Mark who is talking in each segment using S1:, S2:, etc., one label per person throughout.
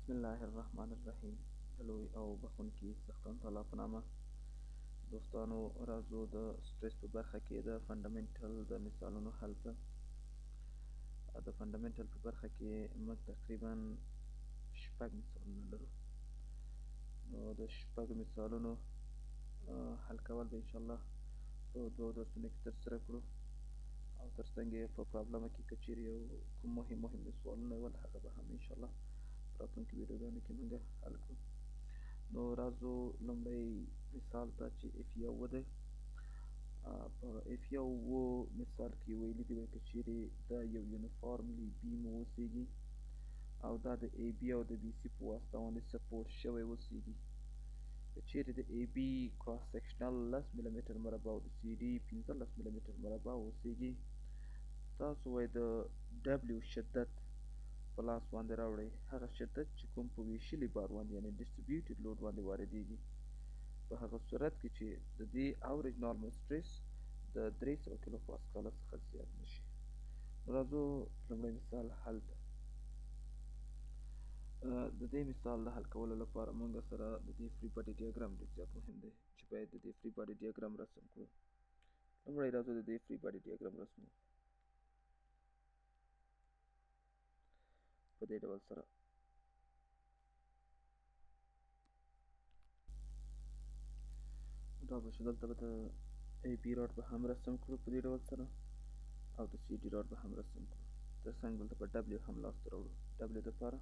S1: بسم الله الرحمن الرحیم. د لوی او بخښونکي څښتن تعالی په نامه. دوستانو، راځو د سټرس په برخه کې د فنډامنټل د مثالونو حل ته. د فنډامنټل په برخه کې موږ تقریبا شپږ مثالونه لرو. نو د شپږ مثالونو حل کول به انشاءالله په دوو درسونو کې ترسره کړو، او ترڅنګ یې په پرابلمه کې که چیرې یو کوم مهم سوالونه ول، هغه به هم انشاءالله راتلونکي ویډیوګانو کې موږ حل کړو. نو راځو لومړی مثال ته چې F1 دی. په F1 مثال کې ویلي دي که چیرې دا یو یونیفارملی بیم واوسیږي او دا د AB او د BC په واسطه باندې سپورټ شوی اوسیږي. که چیرې د AB کراس سیکشنل 10 ملي متر مربع او د CD 15 ملي متر مربع اوسیږي، تاسو وایي د W شدت په لاس باندې راوړئ. هغه شدت چې کوم په ویشلي بار باندې یعنې ډسټریبیوټډ لوډ باندې واردېږي، په هغه صورت کې چې د دې اوریج نارمل سټریس د 300 کیلو پاسکال څخه زیات نشي. راځو لومړی مثال حل ته. د دې مثال د حل کولو لپاره موږ سره د دې فری باډي ډیاګرام ډېر زیات مهم دی چې باید د دې فری باډي ډیاګرام رسم کړو. لومړی راځو د دې فری باډي ډیاګرام رسمو په دې ډول سره. دا به شو دلته به د AB راډ به هم رسم کړو په دې ډول سره، او د CD راډ به هم رسم کړو. ترڅنګ دلته به W هم لاسته راوړو. W دپاره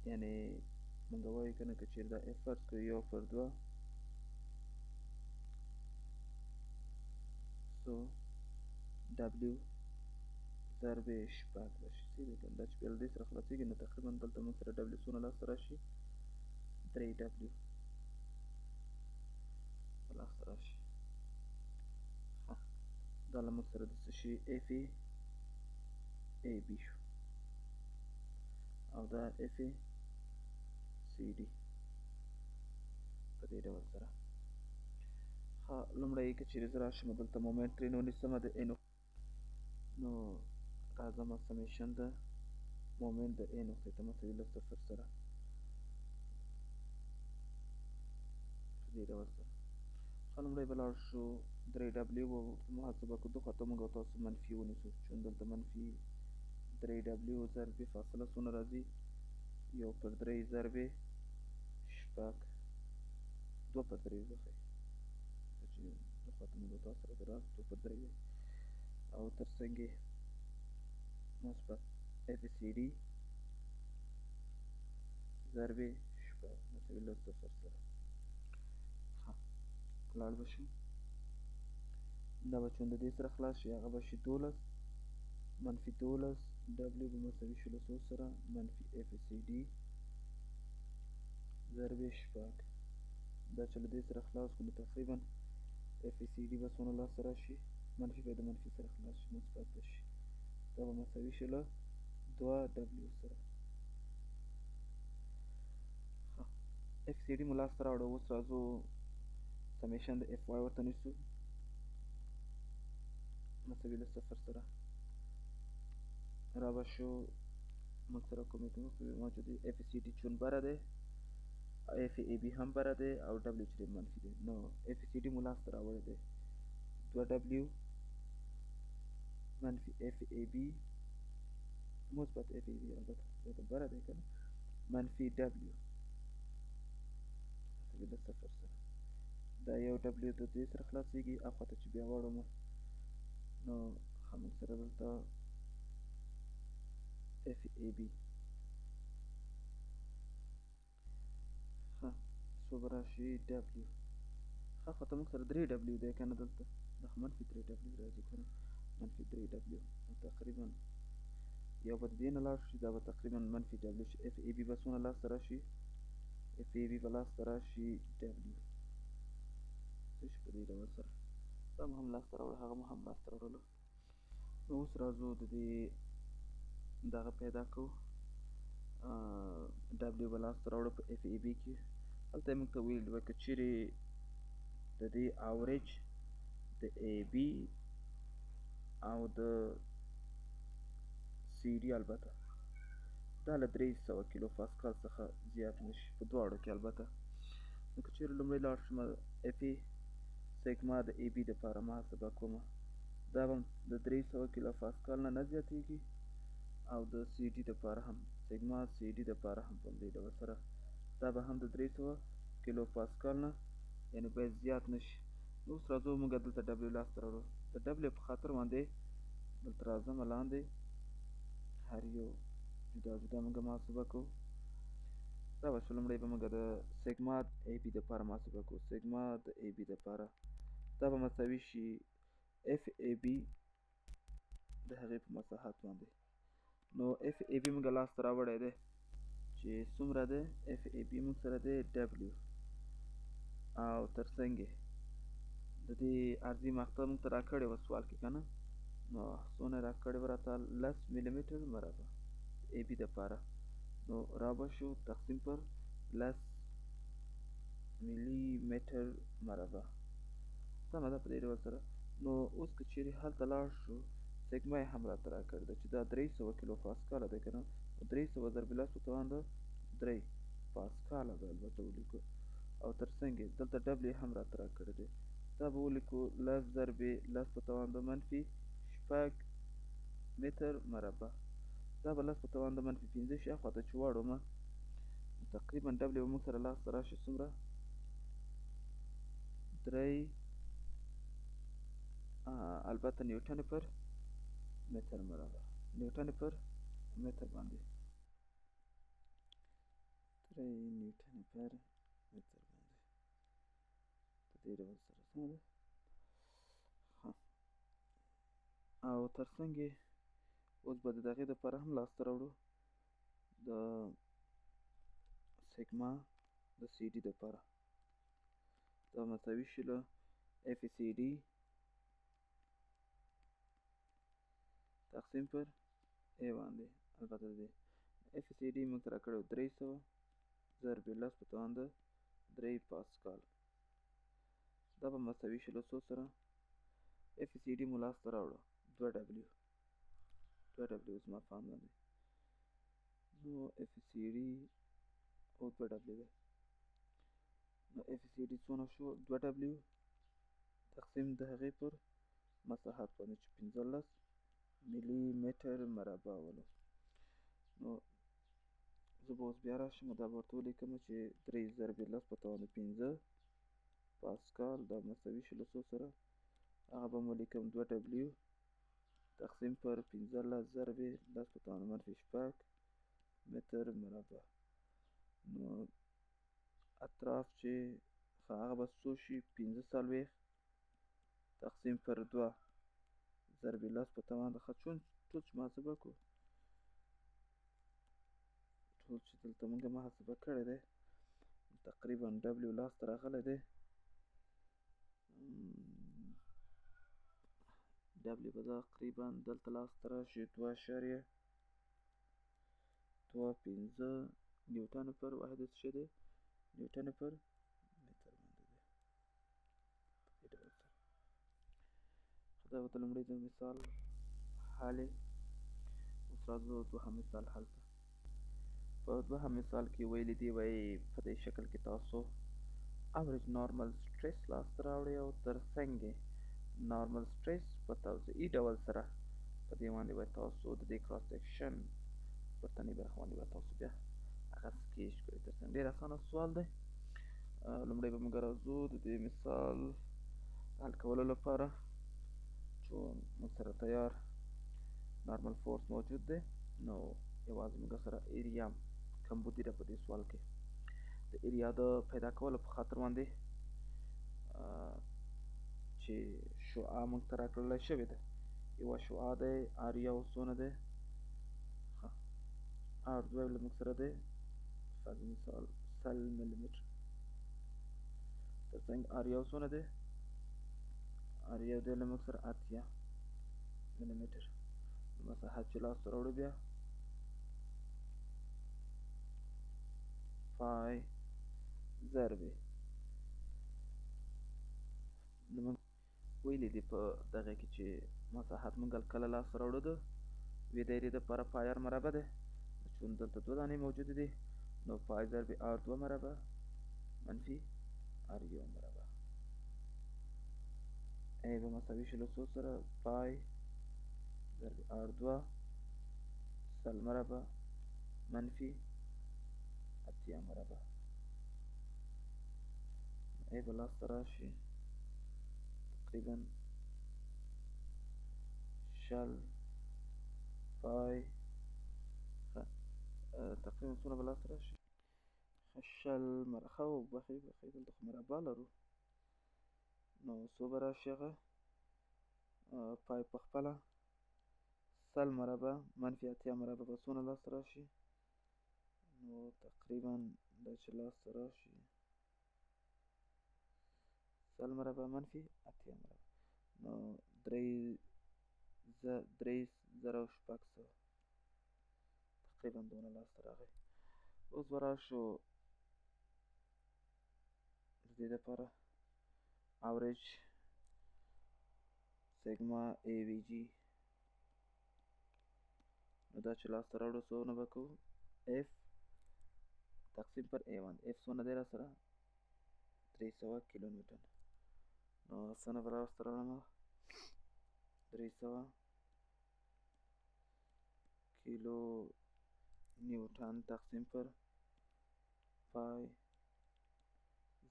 S1: یعنې موږ وایو که نه، که چیرې دا F فرض کړو 1/2 سو W ضرب شپږ به شي. دا چې بیا له دې سره خلاصېږي نو تقریبا دلته موږ سره W څونه لاسته راشي؟ 3W به لاسته راشي. دا له موږ سره د څه شي FAB شو، او دا FACD په دې ډول سره. لومړی که چیرې زه راشم دلته مومنټ ترېنه ونیسم د A نو راځم سمیشن د مومنټ د A نقطې ته مساوي له 0 سره په دې ډول سره. لومړی به لاړ شو 3W به محاسبه کړو. دغه خواته موږ او تاسو منفي ونیسو، چون دلته منفي 3W ضرب فاصله څونه راځي؟ 1/3 ضرب شپږ 2/3 بخښئ، چې دغه خواته موږ او تاسو سره د راست 2/3 دی، او ترڅنګ یې مثبت FCD ضرب شپږ مساوي له 0 سره. لاړ به شو، دا به چون د دې سره خلاص شي هغه به شي 12 منفي 12 W به مساوي شو له 100 سره منفي FCD ضرب شپږ. دا چې له دې سره خلاص کړو نو تقریبا FCD به څونه لاسته راشي؟ منفي به د منفي سره خلاص شي، مثبت به شي. دا به مساوي شي له 2W سره. FCD مو لاسته راوړو. اوس راځو سمیشن د FY ورته نیسو مساوي له 0 سره. را به شو موږ سره کومې موجود دي؟ FCD چون بره دی، FAB هم بره دی، او W چې دی منفي دی. نو FCD مو لاسته راوړی دی 2W منفي FAB مثبت FAB البته دا بره دی که نه منفي W مساوي له 0 سره. دا یو W د دې سره خلاصېږي، اخواته چې بیا واړوم نو موږ سره دلته FAB څو به راشي W. خواته موږ سره 3W دی که نه، دلته دا منفي 3W راځي که نه، منفي 3W. تقریبا یو به د دې نه لاړ شي، دا به تقریبا منفي W شي. FAB به څونه لاسته راشي؟ FAB به لاسته راشي W څه شي په دې ډول سره. دا مو هم لاسته راوړه، هغه مو هم لاسته راوړله. نو اوس راځو د دې دغه پیدا کوو. W به لاسته راوړو په FAB کې. هلته یې موږ ته ویلي وه که چیرې د دې اوریج د AB او د CD البته دا له 300 کیلو پاسکال څخه زیات نشي په دواړو کې البته. نو که چیرې لومړی لاړ شم اف ای سیګما د ای بي دپاره محاسبه کومه، دا به د 300 کیلو پاسکال نه زیاتېږي او د سی ډي دپاره هم سیګما سی ډي دپاره هم په همدې ډول سره دا به هم د 300 کیلو پاسکال نه یعنې باید زیات نشي. نو اوس راځو موږ دلته ډبلیو لاسته راوړو. د ډبلیو په خاطر باندې دلته راځم لاندې هر یو جدا جدا موږ محاسبه کوو. دا به شو لومړی به موږ د سیګما ای بي دپاره محاسبه کوو. سیګما د ای بي دپاره دا به مساوي شي اف ای بي د هغې په مساحت باندې. نو اف ای بي موږ لاسته راوړی دی چې څومره دی، اف ای بي موږ سره دی ډبلیو او تر څنګ د دې عرضي مقطع موږ ته راکړې وه سوال کې که نه، نو څونه یې راکړې وه راته 10 ملي متر مربع ای بي دپاره. نو را به شو تقسیم پر 10 ملي متر مربع. سمه ده په دې ډول سره. نو اوس که چیرې هلته لاړ شو سیګما یې هم راته راکړې ده چې دا 300 کیلو پاسکاله دی که نه، 300 ضرب 10 په توان د 3 پاسکاله به البته ولیکو او تر څنګ دلته ډبلیو هم راته راکړی دی، دا به ولیکو 10 ضرب 10 په توان د منفي 6 متر مربع. دا به 10 په توان د منفي 15 شاوخوا ته چې واړومه تقریبا ډبلیو به موږ سره لاسته راشي څومره 3 البته نیوټن پر متر مربع، نیوټن پر متر باندې 3 نیوټن پر متر باندې په دې ډول سره. سمه ده. او تر څنګ اوس به د دغې دپاره هم لاسته راوړو د سیګما د سی ډي دپاره. دا مساوي شي له اف سی ډي تقسیم پر ای باندې. البته د اف سی ډي موږ ته راکړی و 300 ضرب 10 په توان د 3 پاسکال. دا به مساوي شي له څو سره اف سی ډي مو لاسته راوړو 2 ډبلیو زما پام باندې. نو اف سی ډي او 2 ډبلیو دی. نو اف سی ډي څونه شو 2 ډبلیو تقسیم د هغې پر مساحت باندې چې 15 ملي متر مربع ولو. نو زه به اوس بیا راشم دا به ورته ولیکم چې 3 ضرب 10 په توان د 15 پاسکال دا مساوي شي له څو سره، هغه به مو لیکم 2 ډبلیو تقسیم پر 15 ضرب 10 په توان د منفي 6 متر مربع. نو اطراف چې هغه به څو شي 45 تقسیم پر 2 ضرب 10 په توان د ټول چې محاسبه کړو ټول چې دلته موږ محاسبه کړی دی تقریبا ډبلیو لاسته راغلی دی. ډبلیو به تقریبا دلته لاسته راشي 2.25 نیوټن پر واحد څه شی دی نیوټن پر متر باندې دی په دې ډول سره. دا به لومړی د مثال حل یې. اوس راځو دوهم مثال حل ته. په دوهم مثال کې ویلي دي وایي په دې شکل کې تاسو average normal stress لاسته راوړئ او تر څنګ normal stress په توضیحي ډول سره په دې باندې به تاسو د دې کراس سیکشن پورتنۍ برخه باندې به تاسو بیا هغه سکیچ کړئ. تر څنګ ډېر اسانه سوال دی. لومړی به موږ راځو د دې مثال حل کولو لپاره چې موږ سره تیار نارمل فورس موجود دی. نو یوازې موږ سره ایریا کمبودي ده په دې سوال کې. د ایریا د پیدا کولو په خاطر باندې چې شعاع موږ ته راکړلی شوې ده. یوه شعاع دی آر یو څونه دی آر دوه له موږ سره دی فرض مثال 100 ملي متر. تر څنګ آر یو څونه دی آر یو دی له موږ سره 80 ملي متر. مساحت چې لاسته راوړو بیا پای ضرب نو موږ ویلي دي په دغه کې چې مساحت موږ کله لاسته راوړو د یوې دایرې دپاره پای ار مربع دی. چون دلته دوه دانې موجودې دي نو پای ضرب آر دوه مربع منفي آر یو مربع ای به مساوي شي له څو سره پای ضرب آر دوه سل مربع منفي اتیا مربع ای به لاسته راشي تقریبا شل پای تقریبا څونه به لاسته راشي شل مرخه وبخښئ دلته خو مربع لرو نو څو به راشي هغه پای په خپله سل مربع منفي اتیا مربع به څونه لاسته راشي نو تقریبا دا چې لاسته راشي سل مربع منفي اتیا مربع نو درې زره او شپږ سوه تقریبا دونه لاسته راغی اوس به راشو د دې دپاره average sigma avg نو دا چې لاسته راوړو څونه به کوو f تقسیم پر a1 f څونه دی را سره 300 کیلو نیوټن نو څنګه به لاسته راوړم 300 کیلو نیوټن تقسیم پر پای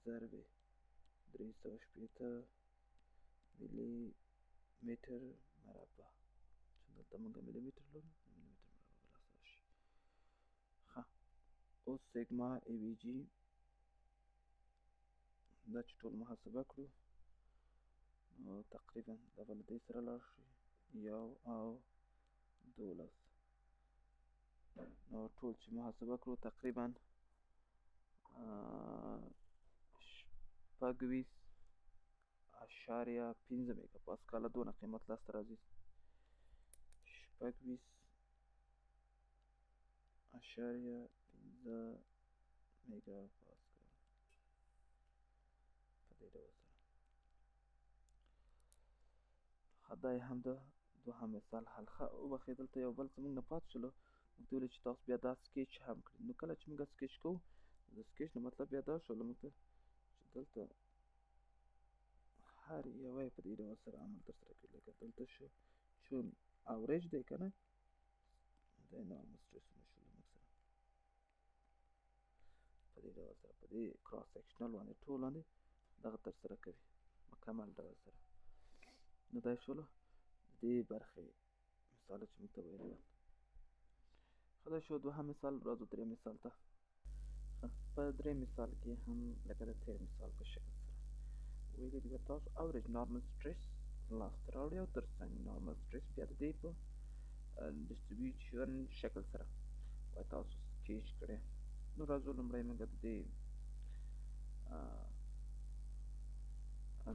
S1: ضرب 380 ملي متر مربع چون دلته موږ ملي متر لرو ملي متر مربع به لاسته راشي ښه اوس سیګما ای وي جي دا چې ټول محاسبه کړو نو تقریبا دا به له دې سره لاړ شي 1 او 12 نو ټول چې محاسبه کړو تقریبا 26.5 میگا پاسکال دونه قیمت لاسته راځي 26.5 میگا پاسکال په دې ډول سره دا یې هم د دوهم مثال حل ښه وبخښئ دلته یو بل څه موږ نه پاتې شولو موږ ته ویلې چې تاسو بیا دا سکیچ هم کړئ نو کله چې موږ سکیچ کوو د سکیچ نه مطلب بیا دا شولو موږ ته چې دلته هر یوه یې په دې ډول سره عمل ترسره کوي لکه دلته شو چون اوریج دی که نه دا یې نارمل سټریسونه شول موږ سره په دې ډول سره په دې کراس سیکشنل باندې ټول باندې دغه ترسره کوي مکمل ډول سره نو دا یې شولو د دې برخې مثال چې موږ ته ویلي ول ښه دا شو دوهم مثال راځو درېیم مثال ته په درېیم مثال کې هم لکه د تېر مثال په شکل سره ویلي دي تاسو اوریج نارمل سټریس لاسته راوړئ او ترڅنګ نارمل سټریس بیا د دې په ډسټریبیوشن شکل سره وایي تاسو سکیچ کړئ نو راځو لومړی موږ د دې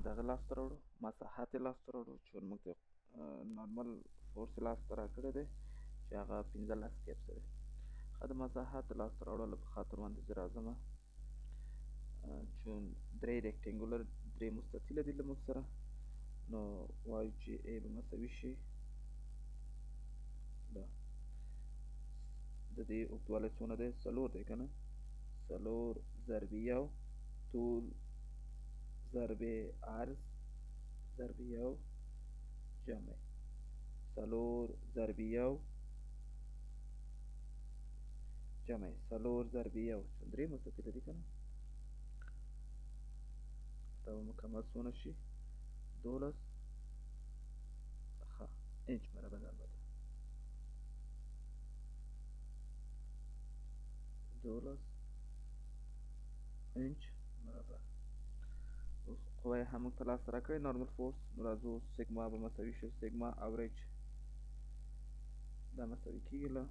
S1: دغه لاسته راوړو مساحت یې لاسته راوړو چون موږ ته نارمل فورس یې لاسته راکړی دی چې هغه 15 کیپسه دی ښه د مساحت د لاسته راوړلو په خاطر باندې زه راځمه چون درې ریکټینګولر درې مستطیله دي له موږ سره نو وایو چې ای به مساوي شي دا د دې اوږدوالی څونه دی 4 دی که نه 4 ضرب 1 طول ضرب عرض ضرب 1 جمع 4 ضرب 1 جمع 4 ضرب 1 چون درې مستطیله دي که نه دا به مکمل څونه شي 12 ښه انچ مربع ده البته 12 انچ مربع اوس قوه یې هم موږ ته لاسته راکړې نارمل فورس نو راځو سیګما به مساوي شي سیګما اوریج دا مساوي کېږي له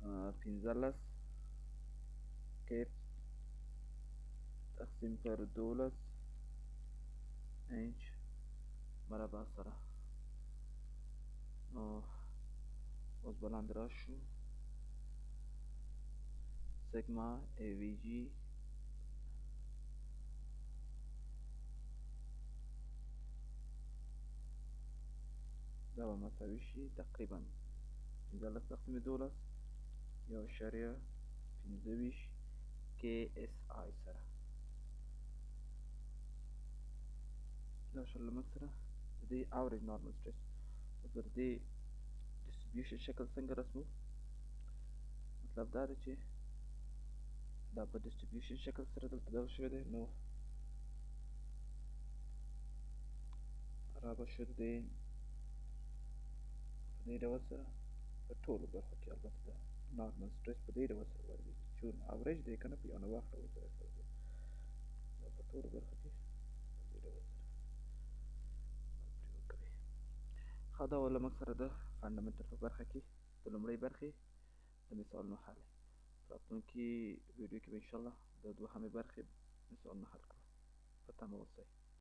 S1: 15 کیپ تقسیم پر 12 انچ مربع سره نو اوس به لاندې راشو سیګما ای وي جي دا به مساوي شي تقریبا پنځلس تقسیم 12 1.25 KSI سره دا شل له موږ سره د دې average normal stress د دې distribution شکل څنګه رسمو مطلب دا دی چې دا په distribution شکل سره دلته دغه شوی دی نو را به شو د دې په دې ډول سره په ټولو برخو کې البته د نارمل سټرس په دې ډول سره ورځي چون اوریج دی که نه په یو نوښت ډول سره ورځي دا په ټولو برخو کې په دې ډول سره پرې وکړئ ښه دا وه له موږ سره د فنډامنټل په برخه کې د لومړۍ برخې د مثالونو حل راتلونکي ویډیو کې به انشاءالله د دوهمې برخې مثالونه حل کړو په تمه اوسئ